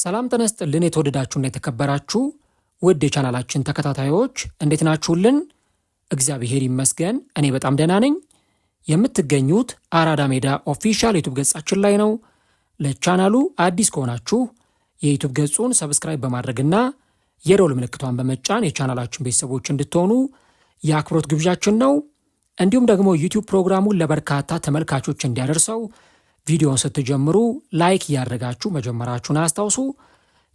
ሰላም ጤና ይስጥልን የተወደዳችሁና የተከበራችሁ ውድ የቻናላችን ተከታታዮች እንዴት ናችሁልን? እግዚአብሔር ይመስገን እኔ በጣም ደህና ነኝ። የምትገኙት አራዳ ሜዳ ኦፊሻል ዩቲዩብ ገጻችን ላይ ነው። ለቻናሉ አዲስ ከሆናችሁ የዩቲዩብ ገጹን ሰብስክራይብ በማድረግና የደወል ምልክቷን በመጫን የቻናላችን ቤተሰቦች እንድትሆኑ የአክብሮት ግብዣችን ነው። እንዲሁም ደግሞ ዩቲዩብ ፕሮግራሙን ለበርካታ ተመልካቾች እንዲያደርሰው ቪዲዮን ስትጀምሩ ላይክ እያደረጋችሁ መጀመራችሁን አስታውሱ።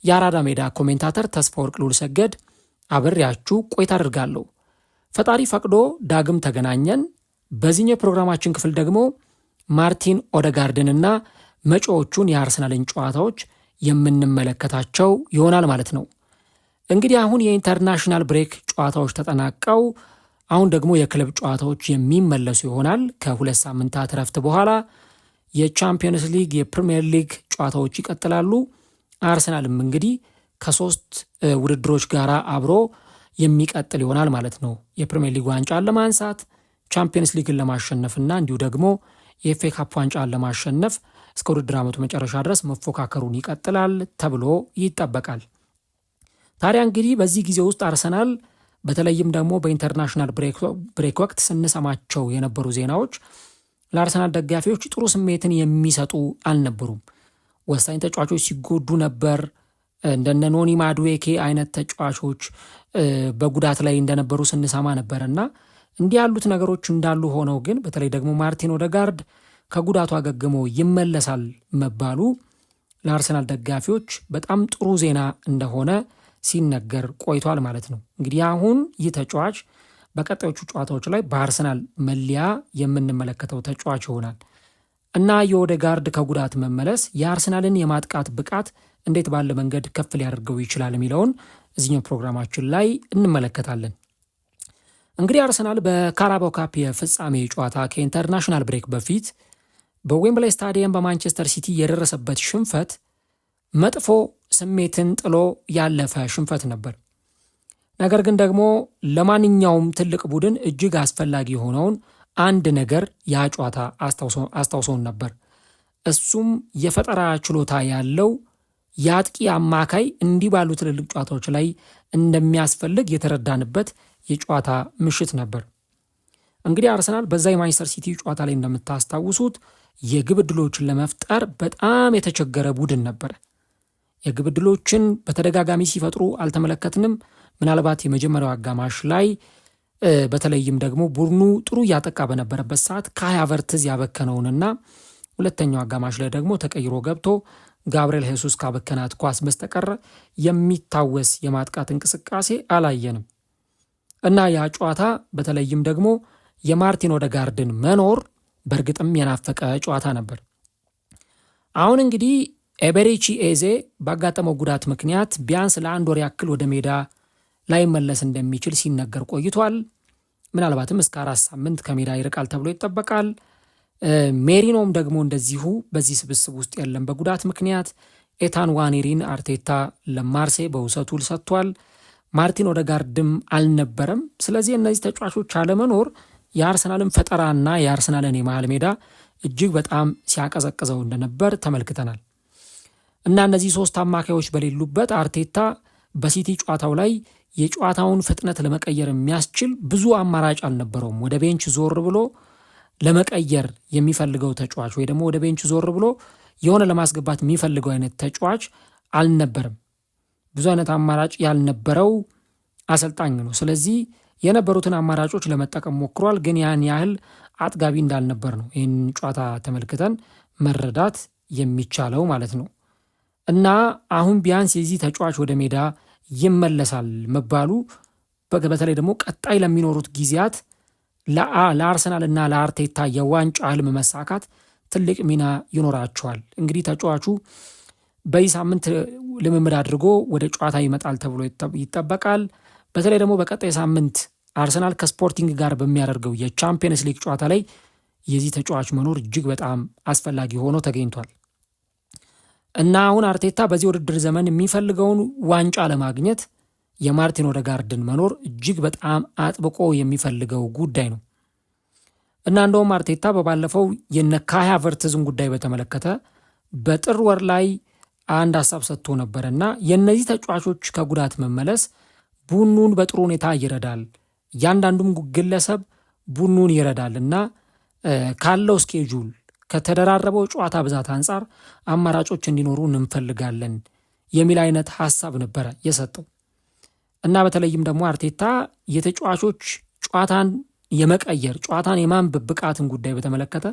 የአራዳ ሜዳ ኮሜንታተር ተስፋወርቅ ልዑልሰገድ አብሬያችሁ ቆይታ አድርጋለሁ። ፈጣሪ ፈቅዶ ዳግም ተገናኘን። በዚህኛው የፕሮግራማችን ክፍል ደግሞ ማርቲን ኦዴጋርድንና መጪዎቹን የአርሰናልን ጨዋታዎች የምንመለከታቸው ይሆናል ማለት ነው። እንግዲህ አሁን የኢንተርናሽናል ብሬክ ጨዋታዎች ተጠናቀው አሁን ደግሞ የክለብ ጨዋታዎች የሚመለሱ ይሆናል። ከ2 ሳምንታት ረፍት በኋላ የቻምፒየንስ ሊግ የፕሪሚየር ሊግ ጨዋታዎች ይቀጥላሉ። አርሰናልም እንግዲህ ከ3 ውድድሮች ጋር አብሮ የሚቀጥል ይሆናል ማለት ነው። የፕሪሚየር ሊግ ዋንጫን ለማንሳት ቻምፒየንስ ሊግን ለማሸነፍና እንዲሁ ደግሞ የኤፍኤ ካፕ ዋንጫን ለማሸነፍ እስከ ውድድር ዓመቱ መጨረሻ ድረስ መፎካከሩን ይቀጥላል ተብሎ ይጠበቃል። ታዲያ እንግዲህ በዚህ ጊዜ ውስጥ አርሰናል በተለይም ደግሞ በኢንተርናሽናል ብሬክ ወቅት ስንሰማቸው የነበሩ ዜናዎች ለአርሰናል ደጋፊዎች ጥሩ ስሜትን የሚሰጡ አልነበሩም። ወሳኝ ተጫዋቾች ሲጎዱ ነበር። እንደነ ኖኒ ማዱዌኬ አይነት ተጫዋቾች በጉዳት ላይ እንደነበሩ ስንሰማ ነበርና እንዲህ ያሉት ነገሮች እንዳሉ ሆነው ግን በተለይ ደግሞ ማርቲን ኦዴጋርድ ከጉዳቱ አገግሞ ይመለሳል መባሉ ለአርሰናል ደጋፊዎች በጣም ጥሩ ዜና እንደሆነ ሲነገር ቆይቷል ማለት ነው። እንግዲህ አሁን ይህ ተጫዋች በቀጣዮቹ ጨዋታዎች ላይ በአርሰናል መለያ የምንመለከተው ተጫዋች ይሆናል እና የኦዴጋርድ ከጉዳት መመለስ የአርሰናልን የማጥቃት ብቃት እንዴት ባለ መንገድ ከፍ ሊያደርገው ይችላል የሚለውን እዚህኛው ፕሮግራማችን ላይ እንመለከታለን። እንግዲህ አርሰናል በካራባኦ ካፕ የፍጻሜ ጨዋታ ከኢንተርናሽናል ብሬክ በፊት በዌምብሌይ ስታዲየም በማንቸስተር ሲቲ የደረሰበት ሽንፈት መጥፎ ስሜትን ጥሎ ያለፈ ሽንፈት ነበር። ነገር ግን ደግሞ ለማንኛውም ትልቅ ቡድን እጅግ አስፈላጊ የሆነውን አንድ ነገር ያ ጨዋታ አስታውሶን ነበር። እሱም የፈጠራ ችሎታ ያለው የአጥቂ አማካይ እንዲህ ባሉ ትልልቅ ጨዋታዎች ላይ እንደሚያስፈልግ የተረዳንበት የጨዋታ ምሽት ነበር። እንግዲህ አርሰናል በዛ የማንቸስተር ሲቲ ጨዋታ ላይ እንደምታስታውሱት የግብ ዕድሎችን ለመፍጠር በጣም የተቸገረ ቡድን ነበር። የግብ ዕድሎችን በተደጋጋሚ ሲፈጥሩ አልተመለከትንም። ምናልባት የመጀመሪያው አጋማሽ ላይ በተለይም ደግሞ ቡድኑ ጥሩ እያጠቃ በነበረበት ሰዓት ካይ ሃቨርትዝ ያበከነውንና ሁለተኛው አጋማሽ ላይ ደግሞ ተቀይሮ ገብቶ ጋብርኤል ሄሱስ ካበከናት ኳስ በስተቀረ የሚታወስ የማጥቃት እንቅስቃሴ አላየንም እና ያ ጨዋታ በተለይም ደግሞ የማርቲን ኦዴጋርድን መኖር በእርግጥም የናፈቀ ጨዋታ ነበር። አሁን እንግዲህ ኤቤሬቺ ኤዜ ባጋጠመው ጉዳት ምክንያት ቢያንስ ለአንድ ወር ያክል ወደ ሜዳ ላይመለስ እንደሚችል ሲነገር ቆይቷል። ምናልባትም እስከ 4 ሳምንት ከሜዳ ይርቃል ተብሎ ይጠበቃል። ሜሪኖም ደግሞ እንደዚሁ በዚህ ስብስብ ውስጥ የለም በጉዳት ምክንያት። ኤታን ዋኔሪን አርቴታ ለማርሴይ በውሰቱ ሰጥቷል። ማርቲን ኦዴጋርድም አልነበረም። ስለዚህ እነዚህ ተጫዋቾች አለመኖር የአርሰናልን ፈጠራና የአርሰናልን የመሃል ሜዳ እጅግ በጣም ሲያቀዘቅዘው እንደነበር ተመልክተናል እና እነዚህ 3 አማካዮች በሌሉበት አርቴታ በሲቲ ጨዋታው ላይ የጨዋታውን ፍጥነት ለመቀየር የሚያስችል ብዙ አማራጭ አልነበረውም። ወደ ቤንች ዞር ብሎ ለመቀየር የሚፈልገው ተጫዋች ወይ ደግሞ ወደ ቤንች ዞር ብሎ የሆነ ለማስገባት የሚፈልገው አይነት ተጫዋች አልነበረም። ብዙ አይነት አማራጭ ያልነበረው አሰልጣኝ ነው። ስለዚህ የነበሩትን አማራጮች ለመጠቀም ሞክሯል፣ ግን ያን ያህል አጥጋቢ እንዳልነበር ነው ይህን ጨዋታ ተመልክተን መረዳት የሚቻለው ማለት ነው እና አሁን ቢያንስ የዚህ ተጫዋች ወደ ሜዳ ይመለሳል መባሉ በተለይ ደግሞ ቀጣይ ለሚኖሩት ጊዜያት ለአርሰናል እና ለአርቴታ የዋንጫ ህልም መሳካት ትልቅ ሚና ይኖራቸዋል። እንግዲህ ተጫዋቹ በዚህ ሳምንት ልምምድ አድርጎ ወደ ጨዋታ ይመጣል ተብሎ ይጠበቃል። በተለይ ደግሞ በቀጣይ ሳምንት አርሰናል ከስፖርቲንግ ጋር በሚያደርገው የቻምፒየንስ ሊግ ጨዋታ ላይ የዚህ ተጫዋች መኖር እጅግ በጣም አስፈላጊ ሆኖ ተገኝቷል እና አሁን አርቴታ በዚህ ውድድር ዘመን የሚፈልገውን ዋንጫ ለማግኘት የማርቲን ኦዴጋርድን መኖር እጅግ በጣም አጥብቆ የሚፈልገው ጉዳይ ነው እና እንደውም አርቴታ በባለፈው የነ ካይ ሃቨርትዝን ጉዳይ በተመለከተ በጥር ወር ላይ አንድ ሐሳብ ሰጥቶ ነበርና የነዚህ ተጫዋቾች ከጉዳት መመለስ ቡድኑን በጥሩ ሁኔታ ይረዳል፣ እያንዳንዱም ግለሰብ ቡድኑን ይረዳልና ካለው ስኬጁል ከተደራረበው ጨዋታ ብዛት አንጻር አማራጮች እንዲኖሩ እንፈልጋለን የሚል አይነት ሐሳብ ነበረ የሰጠው እና በተለይም ደግሞ አርቴታ የተጫዋቾች ጨዋታን የመቀየር ጨዋታን የማንበብ ብቃትን ጉዳይ በተመለከተ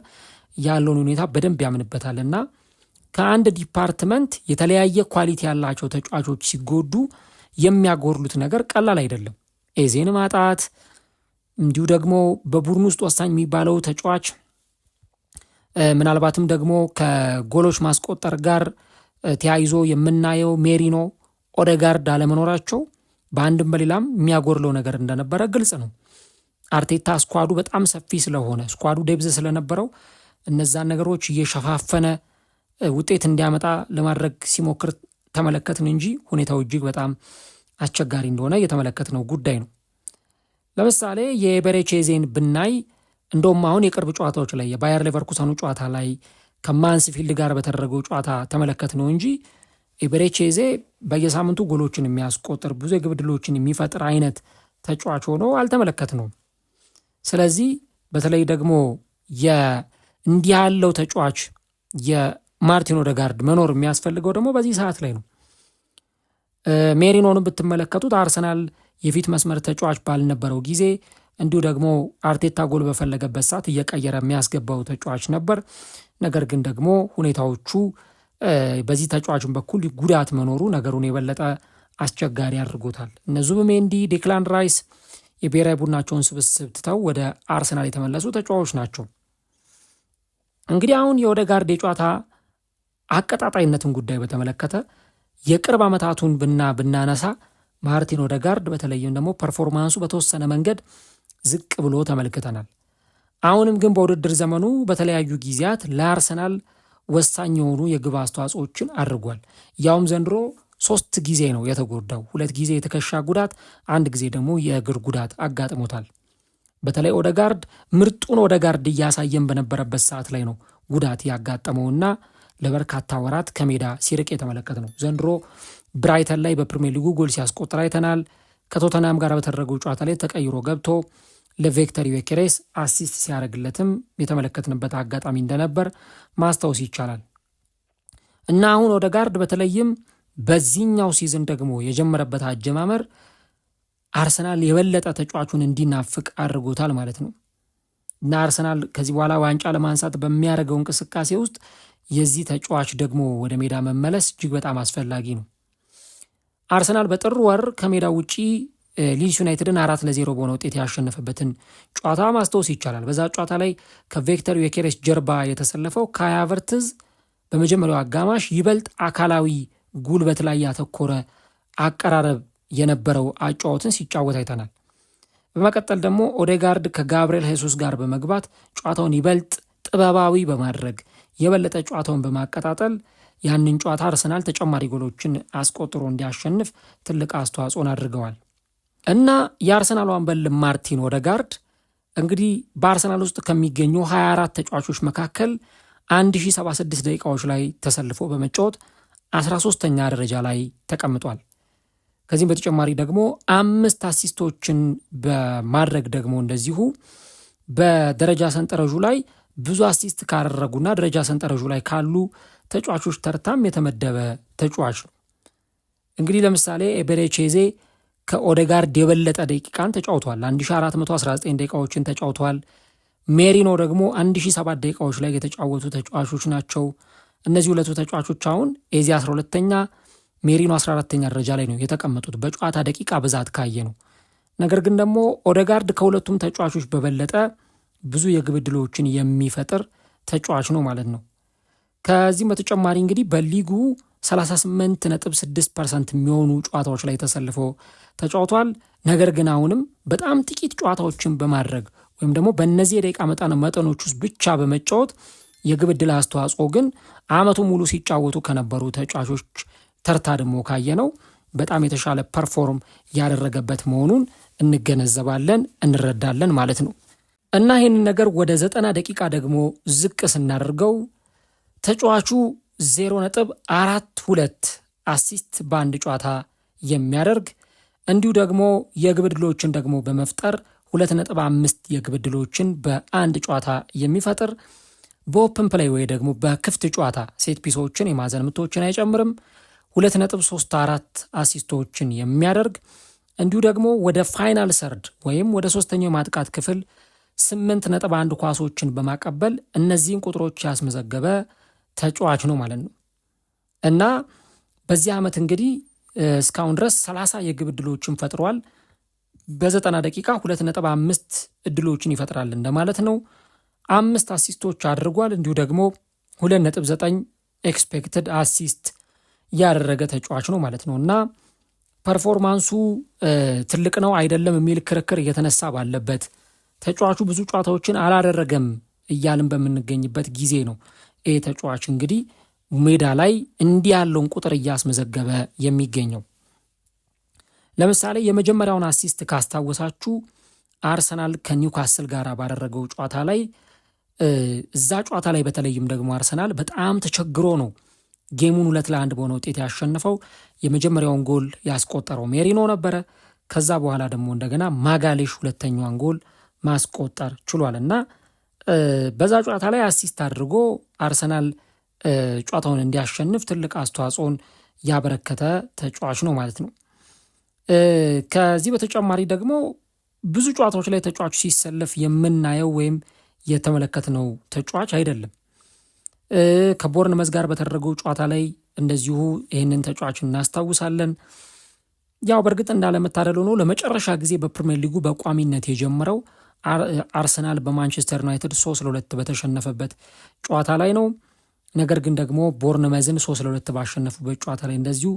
ያለውን ሁኔታ በደንብ ያምንበታልና ከአንድ ዲፓርትመንት የተለያየ ኳሊቲ ያላቸው ተጫዋቾች ሲጎዱ የሚያጎርሉት ነገር ቀላል አይደለም። ኤዜን ማጣት፣ እንዲሁ ደግሞ በቡድን ውስጥ ወሳኝ የሚባለው ተጫዋች ምናልባትም ደግሞ ከጎሎች ማስቆጠር ጋር ተያይዞ የምናየው ሜሪኖ፣ ኦዴጋርድ አለመኖራቸው በአንድም በሌላም የሚያጎርለው ነገር እንደነበረ ግልጽ ነው። አርቴታ ስኳዱ በጣም ሰፊ ስለሆነ ስኳዱ ዴብዝ ስለነበረው እነዛን ነገሮች እየሸፋፈነ ውጤት እንዲያመጣ ለማድረግ ሲሞክር ተመለከትን እንጂ ሁኔታው እጅግ በጣም አስቸጋሪ እንደሆነ የተመለከትነው ጉዳይ ነው። ለምሳሌ የኤቤሬቺዜን ብናይ እንደውም አሁን የቅርብ ጨዋታዎች ላይ የባየር ሌቨርኩሰኑ ጨዋታ ላይ ከማንስፊልድ ጋር በተደረገው ጨዋታ ተመለከትነው እንጂ ኤቤሬቺዜ በየሳምንቱ ጎሎችን የሚያስቆጥር ብዙ የግብ ዕድሎችን የሚፈጥር አይነት ተጫዋች ሆኖ አልተመለከትነውም። ስለዚህ በተለይ ደግሞ እንዲህ ያለው ተጫዋች የማርቲን ኦዴጋርድ መኖር የሚያስፈልገው ደግሞ በዚህ ሰዓት ላይ ነው። ሜሪኖንም ብትመለከቱት አርሰናል የፊት መስመር ተጫዋች ባልነበረው ጊዜ እንዲሁ ደግሞ አርቴታ ጎል በፈለገበት ሰዓት እየቀየረ የሚያስገባው ተጫዋች ነበር። ነገር ግን ደግሞ ሁኔታዎቹ በዚህ ተጫዋችን በኩል ጉዳት መኖሩ ነገሩን የበለጠ አስቸጋሪ አድርጎታል። እነ ዙቢሜንዲ፣ ዴክላን ራይስ የብሔራዊ ቡድናቸውን ስብስብ ትተው ወደ አርሰናል የተመለሱ ተጫዋቾች ናቸው። እንግዲህ አሁን የኦዴጋርድ የጨዋታ አቀጣጣይነትን ጉዳይ በተመለከተ የቅርብ ዓመታቱን ብናነሳ ማርቲን ኦዴጋርድ በተለይም ደግሞ ፐርፎርማንሱ በተወሰነ መንገድ ዝቅ ብሎ ተመልክተናል። አሁንም ግን በውድድር ዘመኑ በተለያዩ ጊዜያት ለአርሰናል ወሳኝ የሆኑ የግብ አስተዋጽኦችን አድርጓል። ያውም ዘንድሮ 3 ጊዜ ነው የተጎዳው። 2 ጊዜ የትከሻ ጉዳት፣ 1 ጊዜ ደግሞ የእግር ጉዳት አጋጥሞታል። በተለይ ኦዴጋርድ ምርጡን ኦዴጋርድ እያሳየን በነበረበት ሰዓት ላይ ነው ጉዳት ያጋጠመውና ለበርካታ ወራት ከሜዳ ሲርቅ የተመለከት ነው። ዘንድሮ ብራይተን ላይ በፕሪሚየር ሊጉ ጎል ሲያስቆጥር አይተናል። ከቶተናም ጋር በተደረገው ጨዋታ ላይ ተቀይሮ ገብቶ ለቪክተር ዮኬሬስ አሲስት ሲያደርግለትም የተመለከትንበት አጋጣሚ እንደነበር ማስታወስ ይቻላል። እና አሁን ኦዴጋርድ በተለይም በዚህኛው ሲዝን ደግሞ የጀመረበት አጀማመር አርሰናል የበለጠ ተጫዋቹን እንዲናፍቅ አድርጎታል ማለት ነው። እና አርሰናል ከዚህ በኋላ ዋንጫ ለማንሳት በሚያደርገው እንቅስቃሴ ውስጥ የዚህ ተጫዋች ደግሞ ወደ ሜዳ መመለስ እጅግ በጣም አስፈላጊ ነው። አርሰናል በጥር ወር ከሜዳ ውጪ ሊድስ ዩናይትድን 4-0 በሆነ ውጤት ያሸነፈበትን ጨዋታ ማስታወስ ይቻላል። በዛ ጨዋታ ላይ ከቪክተር ዮኬሬስ ጀርባ የተሰለፈው ካይ ሃቨርትዝ በመጀመሪያው አጋማሽ ይበልጥ አካላዊ ጉልበት ላይ ያተኮረ አቀራረብ የነበረው አጫወትን ሲጫወት አይተናል። በመቀጠል ደግሞ ኦዴጋርድ ከጋብርኤል ሄሱስ ጋር በመግባት ጨዋታውን ይበልጥ ጥበባዊ በማድረግ የበለጠ ጨዋታውን በማቀጣጠል ያንን ጨዋታ አርሰናል ተጨማሪ ጎሎችን አስቆጥሮ እንዲያሸንፍ ትልቅ አስተዋጽኦን አድርገዋል። እና የአርሰናል አምበል ማርቲን ኦዴጋርድ እንግዲህ በአርሰናል ውስጥ ከሚገኙ 24 ተጫዋቾች መካከል 1076 ደቂቃዎች ላይ ተሰልፎ በመጫወት 13ኛ ደረጃ ላይ ተቀምጧል። ከዚህም በተጨማሪ ደግሞ 5 አሲስቶችን በማድረግ ደግሞ እንደዚሁ በደረጃ ሰንጠረዡ ላይ ብዙ አሲስት ካደረጉና ደረጃ ሰንጠረዡ ላይ ካሉ ተጫዋቾች ተርታም የተመደበ ተጫዋች ነው። እንግዲህ ለምሳሌ ኤቤሬቺዜ ከኦዴጋርድ የበለጠ ደቂቃን ተጫውቷል። 1419 ደቂቃዎችን ተጫውቷል። ሜሪኖ ደግሞ 1007 ደቂቃዎች ላይ የተጫወቱ ተጫዋቾች ናቸው። እነዚህ ሁለቱ ተጫዋቾች አሁን ኤዜ 12ኛ ሜሪኖ 14ኛ ደረጃ ላይ ነው የተቀመጡት በጨዋታ ደቂቃ ብዛት ካየ ነው። ነገር ግን ደግሞ ኦዴጋርድ ከሁለቱም ተጫዋቾች በበለጠ ብዙ የግብ ዕድሎችን የሚፈጥር ተጫዋች ነው ማለት ነው። ከዚህም በተጨማሪ እንግዲህ በሊጉ 38.6% የሚሆኑ ጨዋታዎች ላይ ተሰልፎ ተጫውቷል። ነገር ግን አሁንም በጣም ጥቂት ጨዋታዎችን በማድረግ ወይም ደግሞ በእነዚህ የደቂቃ መጠኖች ውስጥ ብቻ በመጫወት የግብ ዕድል አስተዋጽኦ ግን ዓመቱ ሙሉ ሲጫወቱ ከነበሩ ተጫዋቾች ተርታ ደግሞ ካየነው በጣም የተሻለ ፐርፎርም ያደረገበት መሆኑን እንገነዘባለን፣ እንረዳለን ማለት ነው። እና ይህንን ነገር ወደ 90 ደቂቃ ደግሞ ዝቅ ስናደርገው ተጫዋቹ 0.42 አሲስት በአንድ ጨዋታ የሚያደርግ እንዲሁ ደግሞ የግብ ዕድሎችን ደግሞ በመፍጠር 2.5 የግብ ዕድሎችን በአንድ ጨዋታ የሚፈጥር በኦፕን ፕሌይ ወይ ደግሞ በክፍት ጨዋታ ሴት ፒሶችን የማዕዘን ምቶችን አይጨምርም 2.34 አሲስቶችን የሚያደርግ እንዲሁ ደግሞ ወደ ፋይናል ሰርድ ወይም ወደ ሶስተኛው ማጥቃት ክፍል 8.1 ኳሶችን በማቀበል እነዚህን ቁጥሮች ያስመዘገበ ተጫዋች ነው ማለት ነው እና በዚህ ዓመት እንግዲህ እስካሁን ድረስ 30 የግብ ዕድሎችን ፈጥሯል። በ90 ደቂቃ 2.5 ዕድሎችን ይፈጥራል እንደማለት ነው። 5 አሲስቶች አድርጓል። እንዲሁ ደግሞ 2.9 ኤክስፔክትድ አሲስት ያደረገ ተጫዋች ነው ማለት ነው እና ፐርፎርማንሱ ትልቅ ነው አይደለም የሚል ክርክር እየተነሳ ባለበት ተጫዋቹ ብዙ ጨዋታዎችን አላደረገም እያልን በምንገኝበት ጊዜ ነው ይህ ተጫዋች እንግዲህ ሜዳ ላይ እንዲህ ያለውን ቁጥር እያስመዘገበ የሚገኘው። ለምሳሌ የመጀመሪያውን አሲስት ካስታወሳችሁ አርሰናል ከኒውካስል ጋር ባደረገው ጨዋታ ላይ እዛ ጨዋታ ላይ በተለይም ደግሞ አርሰናል በጣም ተቸግሮ ነው ጌሙን 2-1 በሆነ ውጤት ያሸነፈው። የመጀመሪያውን ጎል ያስቆጠረው ሜሪኖ ነበረ። ከዛ በኋላ ደግሞ እንደገና ማጋሌሽ ሁለተኛውን ጎል ማስቆጠር ችሏል እና በዛ ጨዋታ ላይ አሲስት አድርጎ አርሰናል ጨዋታውን እንዲያሸንፍ ትልቅ አስተዋጽኦን ያበረከተ ተጫዋች ነው ማለት ነው። ከዚህ በተጨማሪ ደግሞ ብዙ ጨዋታዎች ላይ ተጫዋቹ ሲሰለፍ የምናየው ወይም የተመለከትነው ተጫዋች አይደለም። ከቦርንመዝ ጋር በተደረገው ጨዋታ ላይ እንደዚሁ ይህንን ተጫዋች እናስታውሳለን። ያው በእርግጥ እንዳለመታደል ሆኖ ለመጨረሻ ጊዜ በፕሪሚየር ሊጉ በቋሚነት የጀመረው አርሰናል በማንቸስተር ዩናይትድ 3-2 በተሸነፈበት ጨዋታ ላይ ነው። ነገር ግን ደግሞ ቦርንመዝን 3-2 ባሸነፉበት ጨዋታ ላይ እንደዚሁ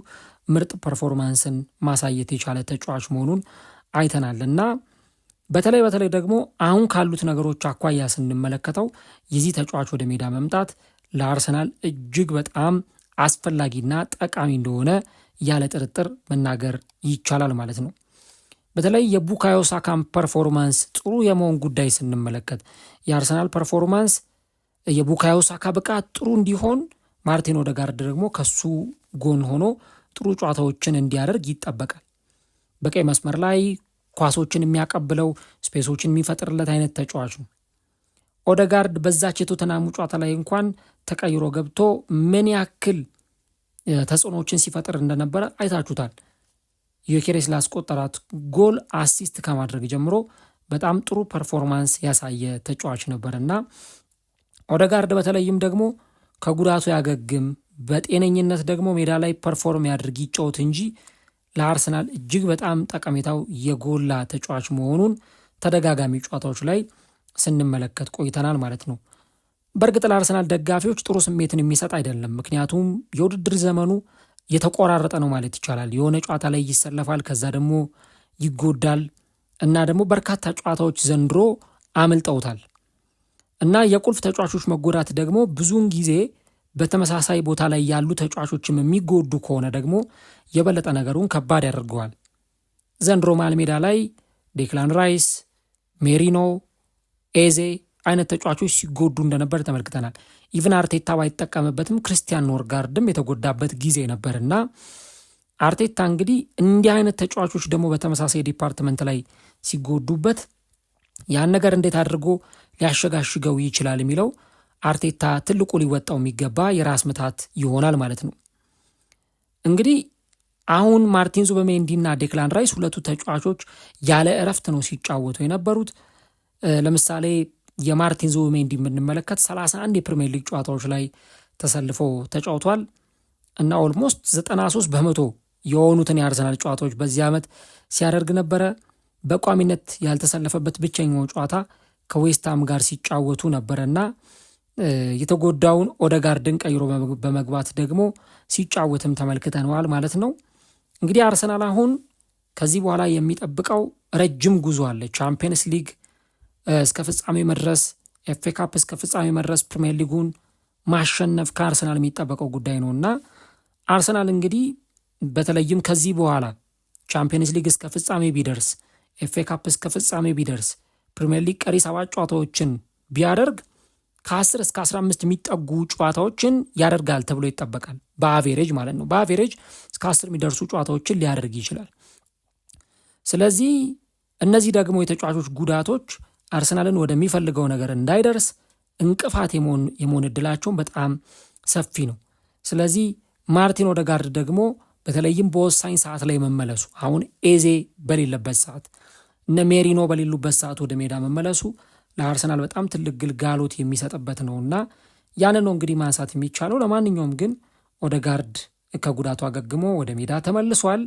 ምርጥ ፐርፎርማንስን ማሳየት የቻለ ተጫዋች መሆኑን አይተናል እና በተለይ ደግሞ አሁን ካሉት ነገሮች አኳያ ስንመለከተው የዚህ ተጫዋች ወደ ሜዳ መምጣት ለአርሰናል እጅግ በጣም አስፈላጊና ጠቃሚ እንደሆነ ያለ ጥርጥር መናገር ይቻላል ማለት ነው። በተለይ የቡካዮ ሳካን ፐርፎርማንስ ጥሩ የመሆን ጉዳይ ስንመለከት የአርሰናል ፐርፎርማንስ የቡካዮ ሳካ ብቃት ጥሩ እንዲሆን ማርቲን ኦዴጋርድ ደግሞ ከሱ ጎን ሆኖ ጥሩ ጨዋታዎችን እንዲያደርግ ይጠበቃል። በቀይ መስመር ላይ ኳሶችን የሚያቀብለው ስፔሶችን የሚፈጥርለት አይነት ተጫዋች ነው። ኦዴጋርድ በዛች የቶተናሙ ጨዋታ ላይ እንኳን ተቀይሮ ገብቶ ምን ያክል ተጽዕኖችን ሲፈጥር እንደነበረ አይታችሁታል። ዩኬሬስ ላስቆጠራት ጎል አሲስት ከማድረግ ጀምሮ በጣም ጥሩ ፐርፎርማንስ ያሳየ ተጫዋች ነበርና ኦዴጋርድ በተለይም ደግሞ ከጉዳቱ ያገግም በጤነኝነት ደግሞ ሜዳ ላይ ፐርፎርም ያድርግ ይጫወት እንጂ ለአርሰናል እጅግ በጣም ጠቀሜታው የጎላ ተጫዋች መሆኑን ተደጋጋሚ ጨዋታዎች ላይ ስንመለከት ቆይተናል ማለት ነው። በእርግጥ ለአርሰናል ደጋፊዎች ጥሩ ስሜትን የሚሰጥ አይደለም። ምክንያቱም የውድድር ዘመኑ የተቆራረጠ ነው ማለት ይቻላል። የሆነ ጨዋታ ላይ ይሰለፋል፣ ከዛ ደግሞ ይጎዳል እና ደግሞ በርካታ ጨዋታዎች ዘንድሮ አምልጠውታል እና የቁልፍ ተጫዋቾች መጎዳት ደግሞ ብዙውን ጊዜ በተመሳሳይ ቦታ ላይ ያሉ ተጫዋቾችም የሚጎዱ ከሆነ ደግሞ የበለጠ ነገሩን ከባድ ያደርገዋል። ዘንድሮ መሃል ሜዳ ላይ ዴክላን ራይስ፣ ሜሪኖ፣ ኤዜ አይነት ተጫዋቾች ሲጎዱ እንደነበር ተመልክተናል። ኢቭን አርቴታ ባይጠቀምበትም ክርስቲያን ኖርጋርድም የተጎዳበት ጊዜ ነበርና አርቴታ እንግዲህ እንዲህ አይነት ተጫዋቾች ደግሞ በተመሳሳይ ዲፓርትመንት ላይ ሲጎዱበት ያን ነገር እንዴት አድርጎ ሊያሸጋሽገው ይችላል የሚለው አርቴታ ትልቁ ሊወጣው የሚገባ የራስ ምታት ይሆናል ማለት ነው። እንግዲህ አሁን ማርቲን ዙቢሜንዲና ዴክላን ራይስ ሁለቱ ተጫዋቾች ያለ እረፍት ነው ሲጫወቱ የነበሩት። ለምሳሌ የማርቲን ዙቢሜንዲ የምንመለከት 31 የፕሪሚየር ሊግ ጨዋታዎች ላይ ተሰልፎ ተጫውቷል እና ኦልሞስት 93% የሆኑትን የአርሰናል ጨዋታዎች በዚህ ዓመት ሲያደርግ ነበረ። በቋሚነት ያልተሰለፈበት ብቸኛው ጨዋታ ከዌስትሃም ጋር ሲጫወቱ ነበረና የተጎዳውን ኦዴጋርድን ቀይሮ በመግባት ደግሞ ሲጫወትም ተመልክተነዋል ማለት ነው። እንግዲህ አርሰናል አሁን ከዚህ በኋላ የሚጠብቀው ረጅም ጉዞ አለ። ቻምፒየንስ ሊግ እስከ ፍጻሜ መድረስ፣ ኤፍኤ ካፕ እስከ ፍጻሜ መድረስ፣ ፕሪሚየር ሊጉን ማሸነፍ ከአርሰናል የሚጠበቀው ጉዳይ ነውና አርሰናል እንግዲህ በተለይም ከዚህ በኋላ ቻምፒየንስ ሊግ እስከ ፍጻሜ ቢደርስ፣ ኤፍኤ ካፕ እስከ ፍጻሜ ቢደርስ፣ ፕሪሚየር ሊግ ቀሪ 7 ጨዋታዎችን ቢያደርግ ከ10 እስከ 15 የሚጠጉ ጨዋታዎችን ያደርጋል ተብሎ ይጠበቃል። በአቬሬጅ ማለት ነው። በአቬሬጅ እስከ 10 የሚደርሱ ጨዋታዎችን ሊያደርግ ይችላል። ስለዚህ እነዚህ ደግሞ የተጫዋቾች ጉዳቶች አርሰናልን ወደሚፈልገው ነገር እንዳይደርስ እንቅፋት የመሆን እድላቸውን በጣም ሰፊ ነው። ስለዚህ ማርቲን ኦዴጋርድ ደግሞ በተለይም በወሳኝ ሰዓት ላይ መመለሱ፣ አሁን ኤዜ በሌለበት ሰዓት፣ እነ ሜሪኖ በሌሉበት ሰዓት ወደ ሜዳ መመለሱ ለአርሰናል በጣም ትልቅ ግልጋሎት የሚሰጥበት ነውና ያንን ነው እንግዲህ ማንሳት የሚቻለው። ለማንኛውም ግን ኦዴጋርድ ከጉዳቱ አገግሞ ወደ ሜዳ ተመልሷል።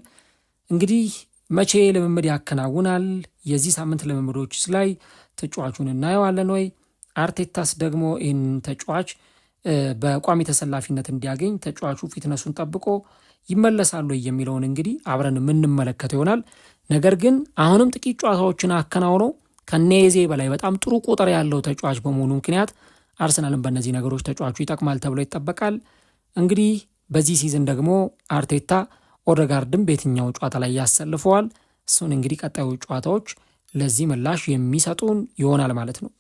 እንግዲህ መቼ ልምምድ ያከናውናል? የዚህ ሳምንት ልምምዶች ላይ ተጫዋቹን እናየዋለን ወይ? አርቴታስ ደግሞ ይህን ተጫዋች በቋሚ ተሰላፊነት እንዲያገኝ ተጫዋቹ ፊትነሱን ጠብቆ ይመለሳሉ የሚለውን እንግዲህ አብረን የምንመለከተው ይሆናል። ነገር ግን አሁንም ጥቂት ጨዋታዎችን አከናውነው ከኔዜ በላይ በጣም ጥሩ ቁጥር ያለው ተጫዋች በመሆኑ ምክንያት አርሰናልን በእነዚህ ነገሮች ተጫዋቹ ይጠቅማል ተብሎ ይጠበቃል። እንግዲህ በዚህ ሲዝን ደግሞ አርቴታ ኦዴጋርድን በየትኛው ጨዋታ ላይ ያሰልፈዋል? እሱን እንግዲህ ቀጣዩ ጨዋታዎች ለዚህ ምላሽ የሚሰጡን ይሆናል ማለት ነው።